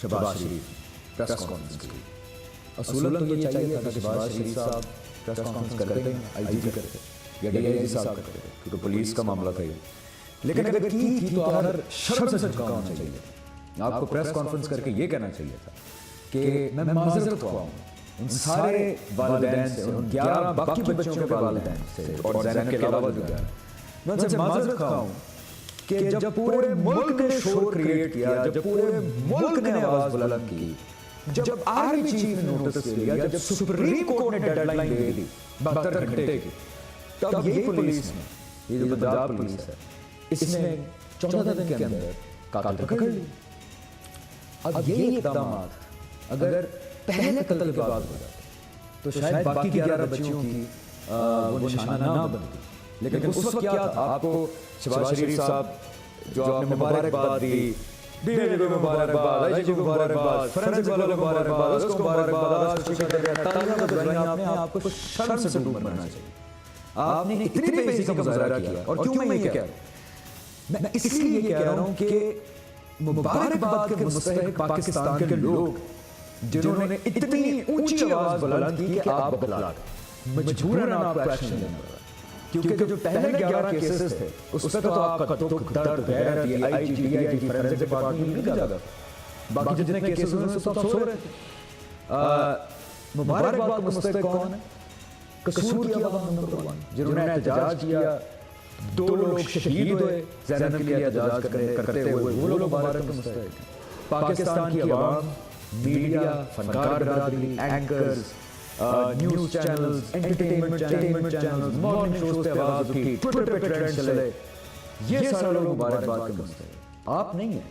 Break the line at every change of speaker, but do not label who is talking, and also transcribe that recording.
शहबाज शरीफ press conference की। असूलन तो ये चाहिए था कि शहबाज शरीफ साहब प्रेस कॉन्फ्रेंस करते हैं, आईजी करते या डीआईजी साहब करते, क्योंकि पुलिस का मामला था ये। लेकिन अगर की थी तो आखिर शर्म से झुका होना चाहिए। आपको प्रेस कॉन्फ्रेंस करके ये कहना चाहिए था कि मैं माजरत ख्वाह हूं उन सारे वालिदैन से, उन 11 बाकी बच्चों के वालिदैन से और ज़ैनब के अलावा भी 11, मैं उनसे माजरत ख्वाह हूं कि जब पूरे मुल्क ने शोर क्रिएट किया, जब पूरे मुल्क ने आवाज बुलंद की, जब आर्मी चीफ ने नोटिस लिया, जब सुप्रीम कोर्ट ने डेडलाइन दे दी 72 घंटे की, तब यही पुलिस ने, ये जो पंजाब पुलिस है, इसने 14 दिन के अंदर कातिल पकड़ ली। अब ये इक़दाम अगर पहले कत्ल के बाद हो जाते तो शायद बाकी 11 बच्चियों की वो निशाना ना बनती। लेकिन उस वक्त क्या था, आपको शहबाज शरीफ साहब जो आपने मुबारकबाद दी, डीआईजी को मुबारकबाद, आईजी को मुबारकबाद, फोरेंसिक वालों को मुबारकबाद, उसको मुबारकबाद, तालियां आपने आपको शर्म से दूर बनना चाहिए। आपने इतनी बेइज्जती का मुजाहरा किया। और क्यों मैं ये कह रहा हूं, मैं इसलिए ये कह रहा हूं कि मुबारकबाद के मुस्तहिक पाकिस्तान के लोग जिन्होंने इतनी ऊंची आवाज बुलंद की कि आप बदला गए, मजबूरन आपको एक्शन लेना पड़ा। क्योंकि जो पहले 11 केसेस थे उस पर तो आपका दुख दर्द गैरत ये आईजी डीआईजी फोरेंसिक डिपार्टमेंट नहीं जाता। बाकी जितने केसेस हुए सब सो रहे थे। मुबारकबाद का मुस्तहिक कौन है? कसूर किया नंबर 1, जिन्होंने एहतजाज किया, 2 लोग शहीद हुए ज़ैनब के लिए एहतजाज करते हुए, वो लोग मुबारक का मुस्तहिक हैं। पाकिस्तान की आवाम, मीडिया, फनकार बिरादरी, anchors, news channels, entertainment channels, morning shows पे आवाज उठी, ट्विटर पे ट्रेंड चले, ये सारे लोग मुबारकबाद के मुस्तहिक, आप नहीं हैं।